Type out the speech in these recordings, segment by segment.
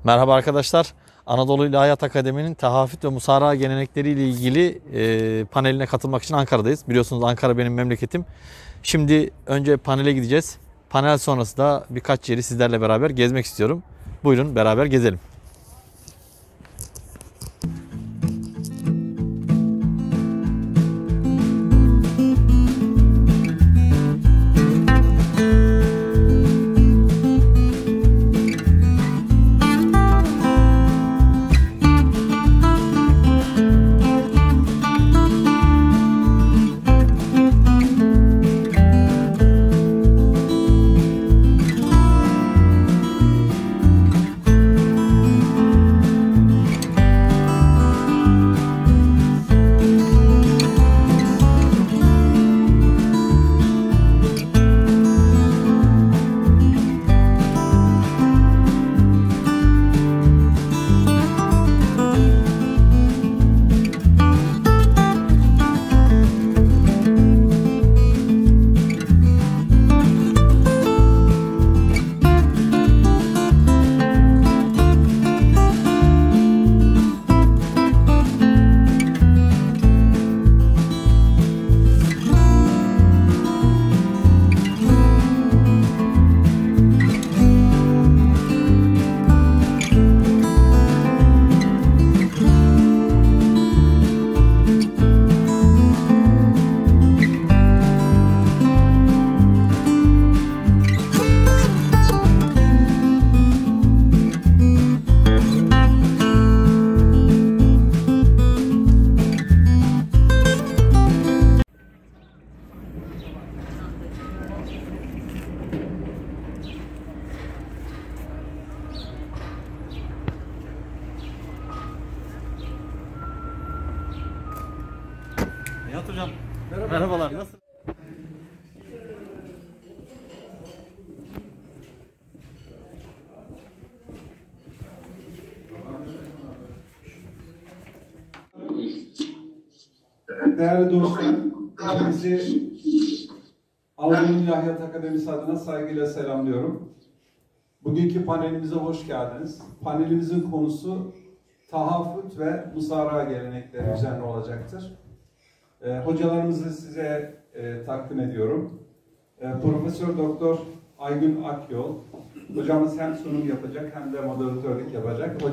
Merhaba arkadaşlar. Anadolu İlahiyat Akademi'nin tehafüt ve musara gelenekleriyle ilgili paneline katılmak için Ankara'dayız. Biliyorsunuz Ankara benim memleketim. Şimdi önce panele gideceğiz. Panel sonrası da birkaç yeri sizlerle beraber gezmek istiyorum. Buyurun beraber gezelim. Nihat Hocam, merhabalar. Nasıl? Değerli dostlar, hepinizi Anadolu İlahiyat Akademisi adına saygıyla selamlıyorum. Bugünkü panelimize hoş geldiniz. Panelimizin konusu tahafüt ve musara gelenekleri üzerine olacaktır. Hocalarımızı size takdim ediyorum. Profesör Doktor Aygün Akyol, hocamız hem sunum yapacak hem de moderatörlük yapacak.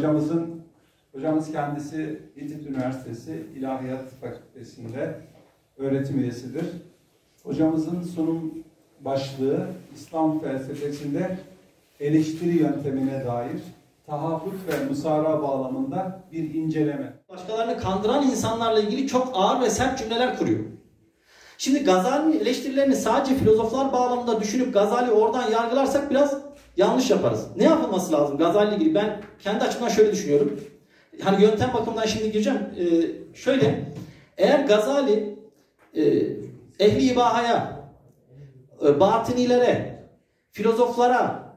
Hocamız kendisi İTÜ Üniversitesi İlahiyat Fakültesi'nde öğretim üyesidir. Hocamızın sunum başlığı İslam felsefesinde eleştiri yöntemine dair tahafüt ve musara bağlamında bir inceleme. Başkalarını kandıran insanlarla ilgili çok ağır ve sert cümleler kuruyor. Şimdi Gazali'nin eleştirilerini sadece filozoflar bağlamında düşünüp Gazali oradan yargılarsak biraz yanlış yaparız. Ne yapılması lazım Gazali ile ilgili? Ben kendi açımdan şöyle düşünüyorum. Hani yöntem bakımından şimdi gireceğim. Şöyle, eğer Gazali ehli ibahaya, batınilere, filozoflara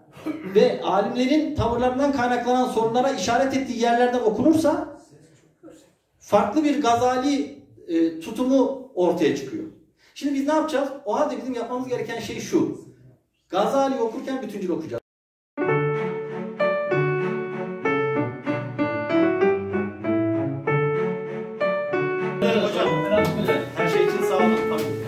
ve alimlerin tavırlarından kaynaklanan sorunlara işaret ettiği yerlerden okunursa farklı bir Gazali tutumu ortaya çıkıyor. Şimdi biz ne yapacağız? O halde bizim yapmamız gereken şey şu. Gazali'yi okurken bütüncül okuyacağız. Evet hocam. Her şey için sağ olun. Sağ olun.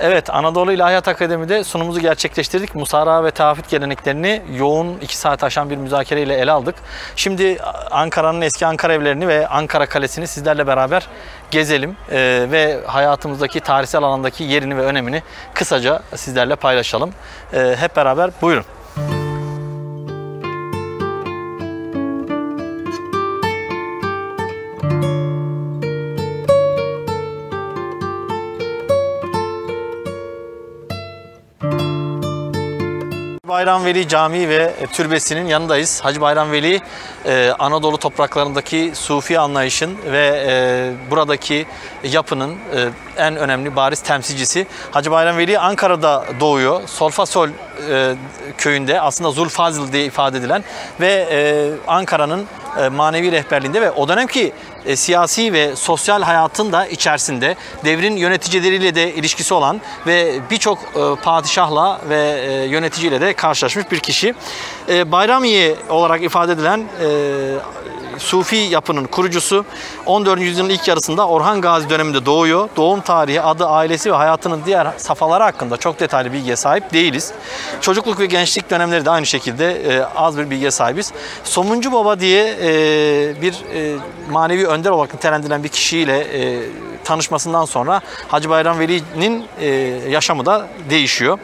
Evet, Anadolu İlahiyat Akademi'de sunumumuzu gerçekleştirdik. Musara ve teaffüt geleneklerini yoğun 2 saat aşan bir müzakereyle ele aldık. Şimdi Ankara'nın eski Ankara evlerini ve Ankara Kalesi'ni sizlerle beraber gezelim ve hayatımızdaki tarihsel alandaki yerini ve önemini kısaca sizlerle paylaşalım. Hep beraber buyurun. Bayram Veli Camii ve Türbesi'nin yanındayız. Hacı Bayram Veli Anadolu topraklarındaki Sufi anlayışın ve buradaki yapının en önemli bariz temsilcisi. Hacı Bayram Veli Ankara'da doğuyor. Solfasol köyünde, aslında Zulfazıl diye ifade edilen ve Ankara'nın manevi rehberliğinde ve o dönemki siyasi ve sosyal hayatın da içerisinde devrin yöneticileriyle de ilişkisi olan ve birçok padişahla ve yöneticiyle de karşılaşmış bir kişi. Bayramiye olarak ifade edilen Sufi yapının kurucusu 14. yüzyılın ilk yarısında Orhan Gazi döneminde doğuyor. Doğum tarihi, adı, ailesi ve hayatının diğer safhaları hakkında çok detaylı bilgiye sahip değiliz. Çocukluk ve gençlik dönemleri de aynı şekilde az bir bilgiye sahibiz. Somuncu Baba diye bir manevi önder olarak nitelendirilen bir kişiyle tanışmasından sonra Hacı Bayram Veli'nin yaşamı da değişiyor.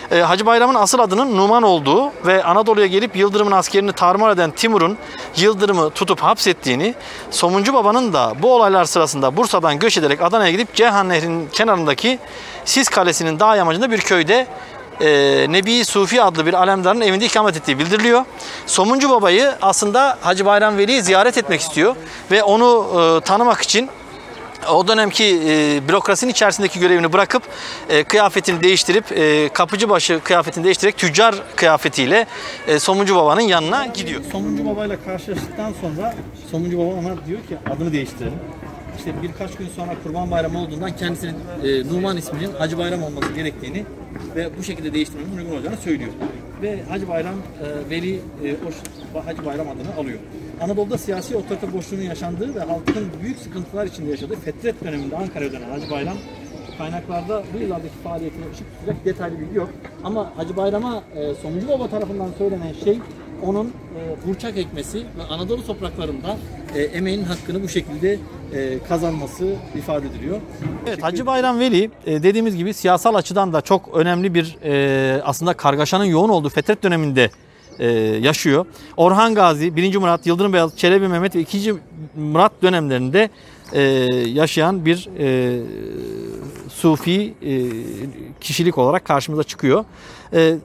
Hacı Bayram'ın asıl adının Numan olduğu ve Anadolu'ya gelip Yıldırım'ın askerini tarumar eden Timur'un Yıldırım'ı tutup hapsettiğini, Somuncu Baba'nın da bu olaylar sırasında Bursa'dan göç ederek Adana'ya gidip Ceyhan Nehri'nin kenarındaki Sis Kalesi'nin dağ yamacında bir köyde Nebi Sufi adlı bir alemdarın evinde ikamet ettiği bildiriliyor. Somuncu Baba'yı aslında Hacı Bayram Veli ziyaret etmek istiyor ve onu tanımak için o dönemki bürokrasinin içerisindeki görevini bırakıp kıyafetini değiştirip kapıcıbaşı kıyafetini değiştirerek tüccar kıyafetiyle Somuncu Baba'nın yanına gidiyor. Somuncu Baba'yla karşılaştıktan sonra Somuncu Baba ona diyor ki adını değiştirelim. İşte birkaç gün sonra Kurban Bayramı olduğundan kendisinin Numan isminin Hacı Bayram olması gerektiğini ve bu şekilde değiştirmenin uygun olacağını söylüyor. Ve Hacı Bayram Veli Hacı Bayram adını alıyor. Anadolu'da siyasi otorite boşluğunun yaşandığı ve halkın büyük sıkıntılar içinde yaşadığı Fetret döneminde Ankara'ya dönen Hacı Bayram kaynaklarda bu yıllardaki faaliyetine ışık tutacak detaylı bilgi yok. Ama Hacı Bayram'a Somuncu Baba tarafından söylenen şey onun burçak ekmesi ve Anadolu topraklarında emeğinin hakkını bu şekilde kazanması ifade ediliyor. Evet, Hacı Bayram Veli dediğimiz gibi siyasal açıdan da çok önemli bir aslında kargaşanın yoğun olduğu Fetret döneminde yaşıyor. Orhan Gazi, 1. Murat, Yıldırım Beyazıt, Çelebi Mehmet ve 2. Murat dönemlerinde yaşayan bir Sufi kişilik olarak karşımıza çıkıyor.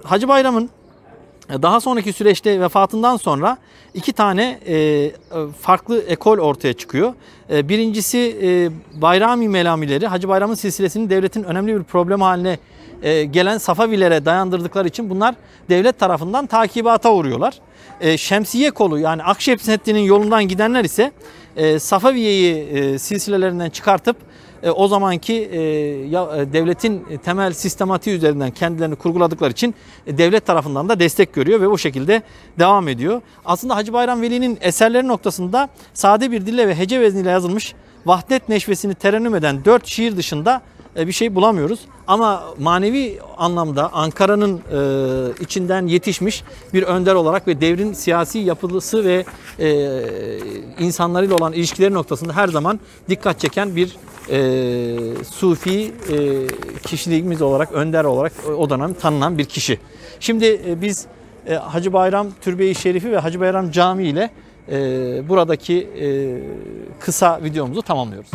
Hacı Bayram'ın daha sonraki süreçte vefatından sonra 2 tane farklı ekol ortaya çıkıyor. Birincisi Bayrami Melamileri, Hacı Bayram'ın silsilesinin devletin önemli bir problem haline gelen Safavilere dayandırdıkları için bunlar devlet tarafından takibata uğruyorlar. Şemsiye kolu, yani Akşemseddin'in yolundan gidenler ise Safaviye'yi silsilelerinden çıkartıp o zamanki devletin temel sistematiği üzerinden kendilerini kurguladıkları için devlet tarafından da destek görüyor ve bu şekilde devam ediyor. Aslında Hacı Bayram Veli'nin eserleri noktasında sade bir dille ve hece vezniyle yazılmış vahdet neşvesini terennüm eden 4 şiir dışında bir şey bulamıyoruz. Ama manevi anlamda Ankara'nın içinden yetişmiş bir önder olarak ve devrin siyasi yapısı ve insanlarıyla olan ilişkileri noktasında her zaman dikkat çeken bir Sufi kişiliğimiz olarak, önder olarak o dönem tanınan bir kişi. Şimdi biz Hacı Bayram Türbe-i Şerifi ve Hacı Bayram Camii ile buradaki kısa videomuzu tamamlıyoruz.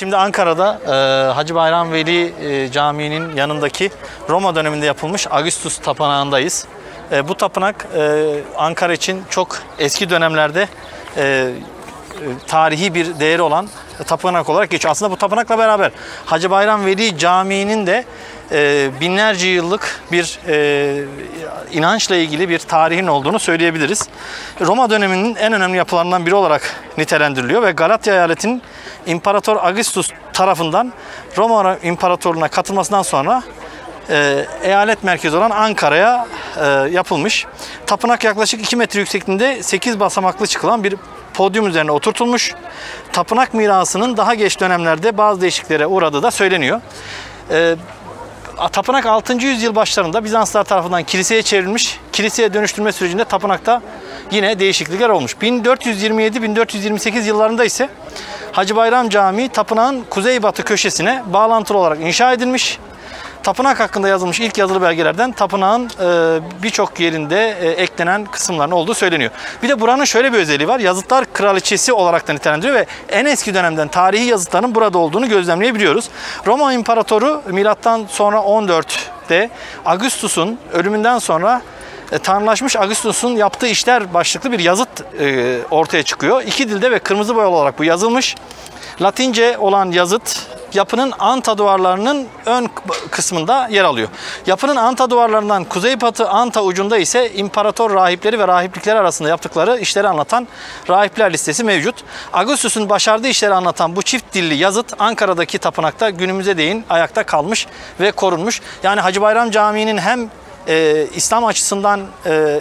şimdi Ankara'da Hacı Bayram Veli Camii'nin yanındaki Roma döneminde yapılmış Augustus Tapınağı'ndayız. Bu tapınak Ankara için çok eski dönemlerde tarihi bir değeri olan tapınak olarak geçiyor. Aslında bu tapınakla beraber Hacı Bayram Veli Camii'nin de binlerce yıllık bir inançla ilgili bir tarihin olduğunu söyleyebiliriz. Roma döneminin en önemli yapılarından biri olarak nitelendiriliyor ve Galatya eyaletinin İmparator Augustus tarafından Roma İmparatorluğu'na katılmasından sonra eyalet merkezi olan Ankara'ya yapılmış. Tapınak yaklaşık 2 metre yüksekliğinde 8 basamaklı çıkılan bir podyum üzerine oturtulmuş. Tapınak mirasının daha geç dönemlerde bazı değişikliklere uğradığı da söyleniyor. Tapınak 6. yüzyıl başlarında Bizanslar tarafından kiliseye çevrilmiş. Kiliseye dönüştürme sürecinde tapınakta yine değişiklikler olmuş. 1427-1428 yıllarında ise Hacı Bayram Camii tapınağın kuzeybatı köşesine bağlantılı olarak inşa edilmiş. Tapınak hakkında yazılmış ilk yazılı belgelerden tapınağın birçok yerinde eklenen kısımların olduğu söyleniyor. Bir de buranın şöyle bir özelliği var. Yazıtlar kraliçesi olarak da nitelendiriyor ve en eski dönemden tarihi yazıtların burada olduğunu gözlemleyebiliyoruz. Roma İmparatoru milattan sonra 14'te Augustus'un ölümünden sonra tanrılaşmış Augustus'un yaptığı işler başlıklı bir yazıt ortaya çıkıyor. 2 dilde ve kırmızı boyalı olarak bu yazılmış. Latince olan yazıt yapının anta duvarlarının ön kısmında yer alıyor. Yapının anta duvarlarından kuzeybatı anta ucunda ise imparator rahipleri ve rahiplikler arasında yaptıkları işleri anlatan rahipler listesi mevcut. Augustus'un başardığı işleri anlatan bu çift dilli yazıt Ankara'daki tapınakta günümüze değin ayakta kalmış ve korunmuş. Yani Hacı Bayram Camii'nin hem İslam açısından,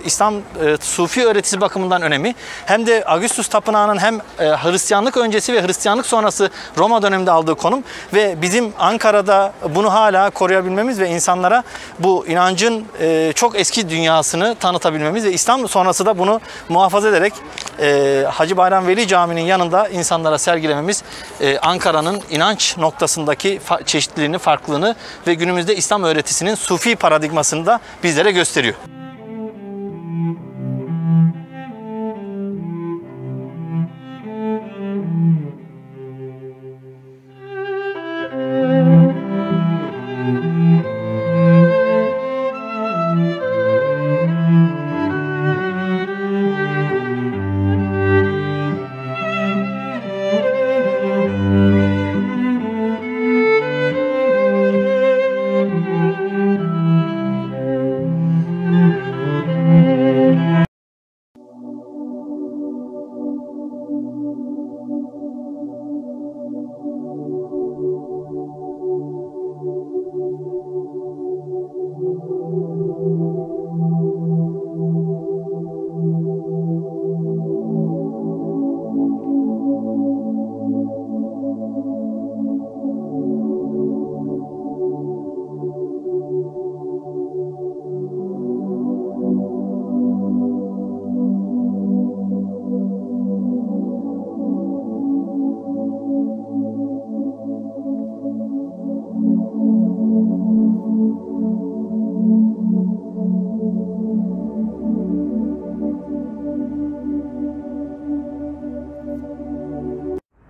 İslam Sufi öğretisi bakımından önemi hem de Augustus Tapınağı'nın hem Hristiyanlık öncesi ve Hristiyanlık sonrası Roma döneminde aldığı konum ve bizim Ankara'da bunu hala koruyabilmemiz ve insanlara bu inancın çok eski dünyasını tanıtabilmemiz ve İslam sonrası da bunu muhafaza ederek Hacı Bayram Veli Camii'nin yanında insanlara sergilememiz Ankara'nın inanç noktasındaki çeşitliliğini, farklılığını ve günümüzde İslam öğretisinin Sufi paradigmasını da bizlere gösteriyor.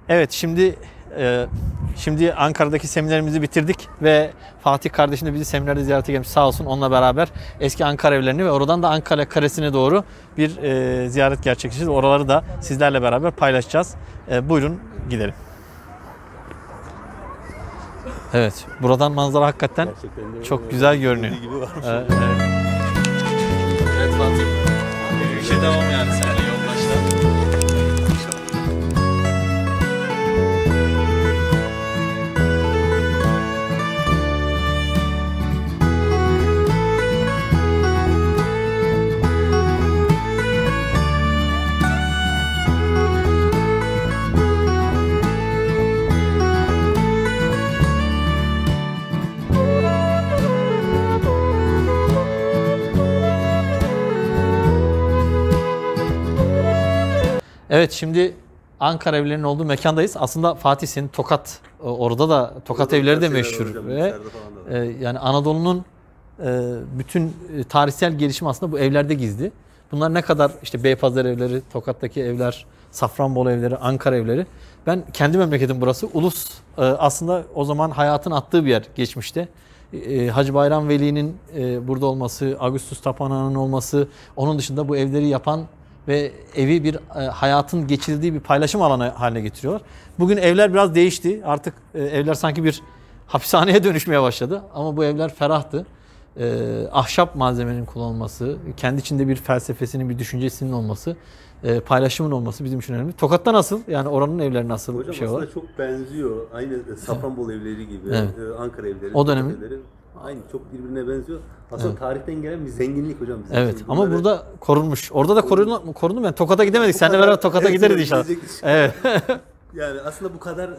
Evet, şimdi Ankara'daki seminerimizi bitirdik ve Fatih kardeşim de bizi seminerde ziyarete gelmiş, sağ olsun. Onunla beraber eski Ankara evlerini ve oradan da Ankara Kalesi'ne doğru bir ziyaret gerçekleştirdik. Oraları da sizlerle beraber paylaşacağız. Buyurun gidelim. Evet, buradan manzara hakikaten çok güzel görünüyor. Evet. Evet Fatih, bir şey devam yani seninle yoldaşlar. Evet, şimdi Ankara evlerinin olduğu mekandayız. Aslında Fatih senin Tokat, orada da Tokat evleri de meşhur. Hocam, ve yani Anadolu'nun bütün tarihsel gelişimi aslında bu evlerde gizli. Bunlar ne kadar işte Beypazarı evleri, Tokat'taki evler, Safranbolu evleri, Ankara evleri. Ben kendi memleketim burası. Ulus aslında o zaman hayatın attığı bir yer geçmişte. Hacı Bayram Veli'nin burada olması, Ağustos Tapınağı'nın olması, onun dışında bu evleri yapan ve evi bir hayatın geçirildiği bir paylaşım alanı haline getiriyor. Bugün evler biraz değişti. Artık evler sanki bir hapishaneye dönüşmeye başladı. Ama bu evler ferahtı. Ahşap malzemenin kullanılması, kendi içinde bir felsefesinin, bir düşüncesinin olması, paylaşımın olması bizim için önemli. Tokat'ta nasıl? Yani oranın evleri nasıl? Hocam şey aslında var? çok benziyor. Aynı Safranbolu evleri gibi, Evet. Ankara evleri, O dönemin. evleri aynı, çok birbirine benziyor. Aslında tarihten gelen bir zenginlik hocam. Bizim Evet için. ama Bunları- burada korunmuş. Orada da korundu mu? Yani Tokat'a gidemedik. Seninle beraber Tokat'a Evet, gideriz evet, inşallah. gidecek. Evet. Yani aslında bu kadar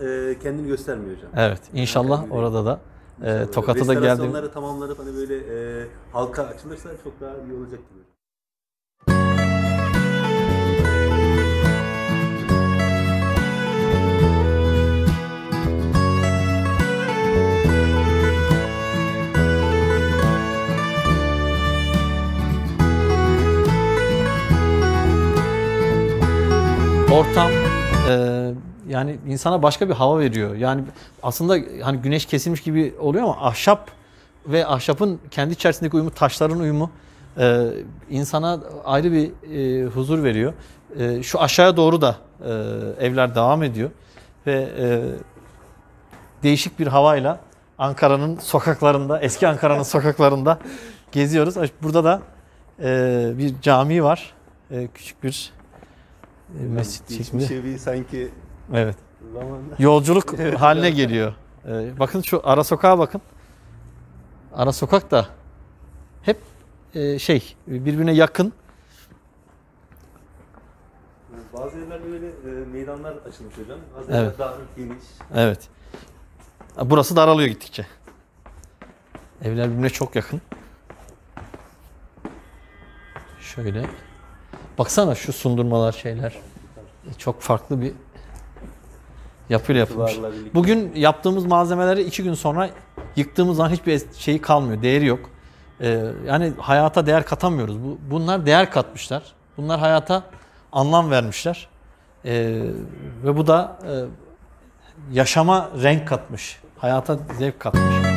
kendini göstermiyor hocam. Evet. İnşallah Ankara orada da İnşallah. Tokat'a da geldiğim. Restorasyonları tamamlanıp hani böyle halka açılırsa çok daha iyi olacak gibi. Ortam yani insana başka bir hava veriyor. Yani aslında hani güneş kesilmiş gibi oluyor ama ahşap ve ahşapın kendi içerisindeki uyumu, taşların uyumu insana ayrı bir huzur veriyor. Şu aşağıya doğru da evler devam ediyor ve değişik bir havayla Ankara'nın sokaklarında, eski Ankara'nın sokaklarında geziyoruz. Burada da bir cami var. Küçük bir mescit şeklinde. Geçmişe bir sanki Evet. zamanla. Yolculuk haline geliyor. Bakın şu ara sokağa bakın. Ara sokak da hep birbirine yakın. Bazı yerlerde böyle meydanlar açılmış hocam. Bazı Evet. yerler daha geniş. Evet. Burası daralıyor gittikçe. Evler birbirine çok yakın. Şöyle. Baksana şu sundurmalar şeyler. Çok farklı bir yapıyla yapılmış. Duvarla birlikte. Bugün yaptığımız malzemeleri 2 gün sonra yıktığımız zaman hiçbir şeyi kalmıyor. Değeri yok. Yani hayata değer katamıyoruz. Bunlar değer katmışlar. Bunlar hayata anlam vermişler. Ve bu da yaşama renk katmış. Hayata zevk katmış.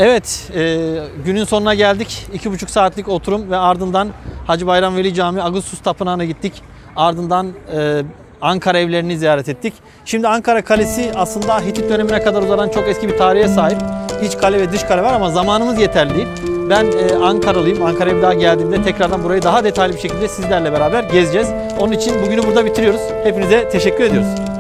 Evet, günün sonuna geldik. 2,5 saatlik oturum ve ardından Hacı Bayram Veli Camii Ağustos Tapınağı'na gittik. Ardından Ankara evlerini ziyaret ettik. Şimdi Ankara Kalesi aslında Hitit dönemine kadar uzanan çok eski bir tarihe sahip. İç kale ve dış kale var ama zamanımız yeterli değil. Ben Ankaralıyım. Ankara'ya bir daha geldiğimde tekrardan burayı daha detaylı bir şekilde sizlerle beraber gezeceğiz. Onun için bugünü burada bitiriyoruz. Hepinize teşekkür ediyoruz.